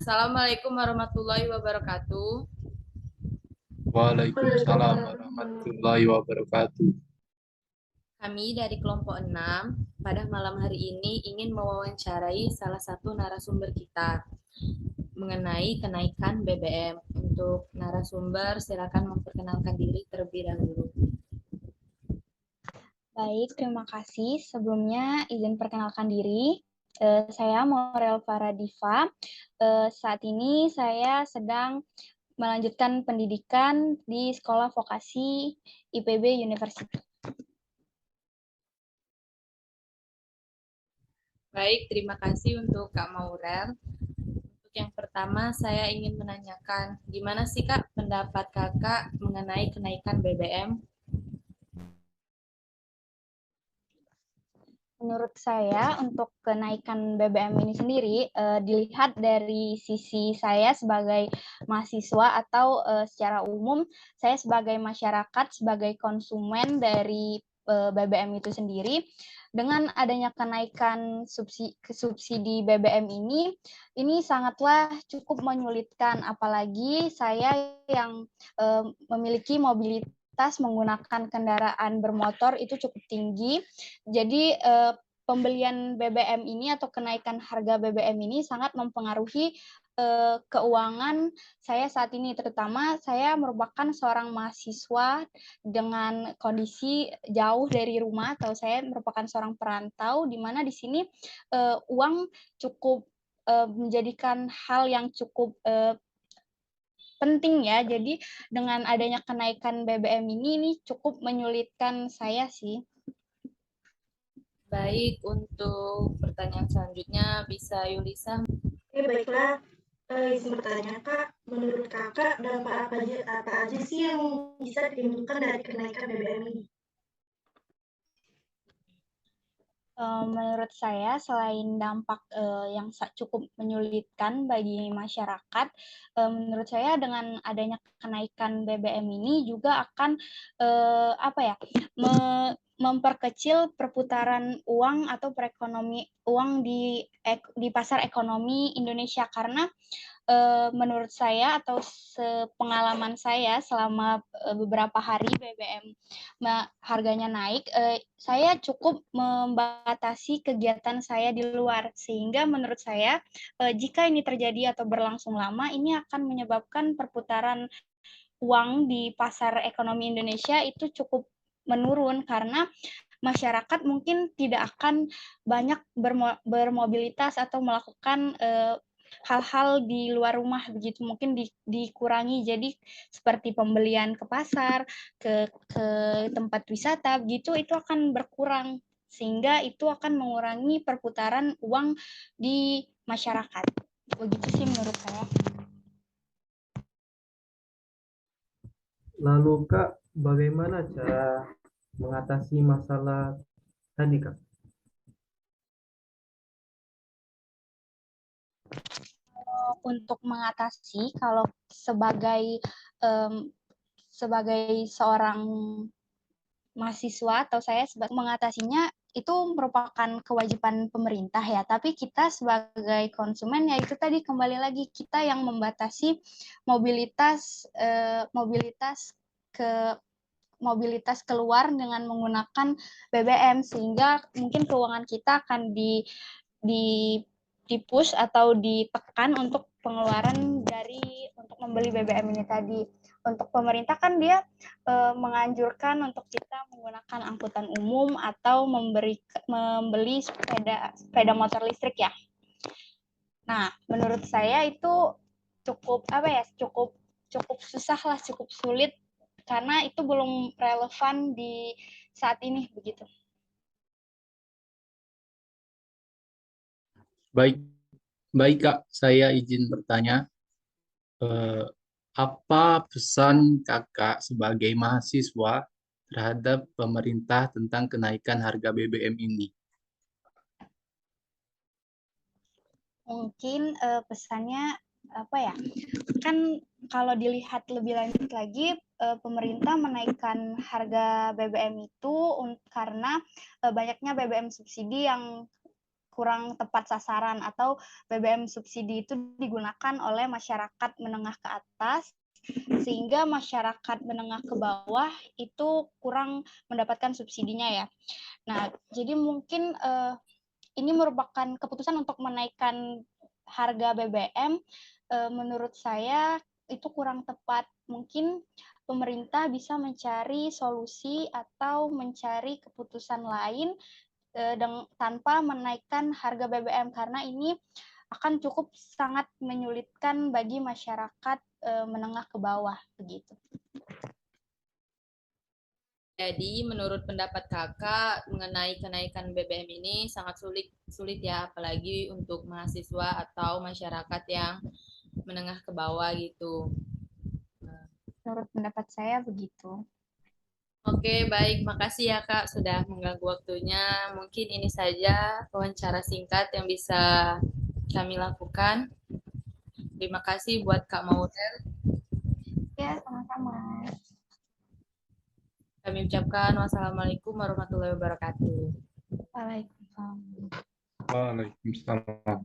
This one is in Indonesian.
Assalamualaikum warahmatullahi wabarakatuh. Waalaikumsalam warahmatullahi wabarakatuh. Kami dari kelompok 6 pada malam hari ini ingin mewawancarai salah satu narasumber kita mengenai kenaikan BBM. Untuk narasumber, silakan memperkenalkan diri terlebih dahulu. Baik, terima kasih. Sebelumnya izin perkenalkan diri. Saya Morel Faradiva. Saat ini saya sedang melanjutkan pendidikan di Sekolah Vokasi IPB University. Baik, terima kasih untuk Kak Maurel. Untuk yang pertama, saya ingin menanyakan, gimana sih Kak pendapat Kakak mengenai kenaikan BBM? Menurut saya, untuk kenaikan BBM ini sendiri, dilihat dari sisi saya sebagai mahasiswa atau secara umum, saya sebagai masyarakat, sebagai konsumen dari BBM itu sendiri, dengan adanya kenaikan subsidi BBM ini sangatlah cukup menyulitkan, apalagi saya yang memiliki mobilitas menggunakan kendaraan bermotor itu cukup tinggi. Jadi pembelian BBM ini atau kenaikan harga BBM ini sangat mempengaruhi keuangan saya saat ini, terutama saya merupakan seorang mahasiswa dengan kondisi jauh dari rumah, atau saya merupakan seorang perantau, di mana di sini uang cukup menjadikan hal yang cukup penting ya. Jadi dengan adanya kenaikan BBM ini cukup menyulitkan saya sih. Baik, untuk pertanyaan selanjutnya bisa Yulisa. Baiklah, izin bertanya Kak, menurut Kakak dampak apa aja sih yang bisa ditimbulkan dari kenaikan BBM ini? Menurut saya, selain dampak yang cukup menyulitkan bagi masyarakat, menurut saya dengan adanya kenaikan BBM ini juga akan memperkecil perputaran uang atau uang di pasar ekonomi Indonesia, karena menurut saya atau sepengalaman saya selama beberapa hari BBM harganya naik, saya cukup membatasi kegiatan saya di luar, sehingga menurut saya jika ini terjadi atau berlangsung lama, ini akan menyebabkan perputaran uang di pasar ekonomi Indonesia itu cukup menurun, karena masyarakat mungkin tidak akan banyak bermobilitas atau melakukan hal-hal di luar rumah begitu, mungkin dikurangi, jadi seperti pembelian ke pasar, ke tempat wisata begitu, itu akan berkurang, sehingga itu akan mengurangi perputaran uang di masyarakat. Begitu sih menurut saya. Lalu Kak, bagaimana cara mengatasi masalah tadi Kak? Untuk mengatasi, kalau sebagai seorang mahasiswa atau saya mengatasinya itu merupakan kewajiban pemerintah ya, tapi kita sebagai konsumen ya itu tadi, kembali lagi kita yang membatasi mobilitas keluar dengan menggunakan BBM, sehingga mungkin keuangan kita akan di push atau ditekan untuk pengeluaran untuk membeli BBM ini tadi. Untuk pemerintah kan dia menganjurkan untuk kita menggunakan angkutan umum atau membeli sepeda motor listrik ya. Nah, menurut saya itu cukup susah lah, cukup sulit, karena itu belum relevan di saat ini begitu. Baik Kak, saya izin bertanya, apa pesan Kakak sebagai mahasiswa terhadap pemerintah tentang kenaikan harga BBM ini? Mungkin pesannya apa ya? Kan kalau dilihat lebih lanjut lagi, pemerintah menaikkan harga BBM itu karena banyaknya BBM subsidi yang kurang tepat sasaran atau BBM subsidi itu digunakan oleh masyarakat menengah ke atas sehingga masyarakat menengah ke bawah itu kurang mendapatkan subsidinya ya. Nah, jadi mungkin ini merupakan keputusan untuk menaikkan harga BBM. Menurut saya itu kurang tepat. Mungkin pemerintah bisa mencari solusi atau mencari keputusan lain tanpa menaikkan harga BBM karena ini akan cukup sangat menyulitkan bagi masyarakat menengah ke bawah begitu. Jadi menurut pendapat kakak mengenai kenaikan BBM ini sangat sulit ya, apalagi untuk mahasiswa atau masyarakat yang menengah ke bawah gitu. Menurut pendapat saya begitu. Oke, baik. Makasih ya Kak sudah mengganggu waktunya. Mungkin ini saja wawancara singkat yang bisa kami lakukan. Terima kasih buat Kak Maudel. Ya, sama-sama. Kami ucapkan wassalamualaikum warahmatullahi wabarakatuh. Waalaikumsalam. Waalaikumsalam.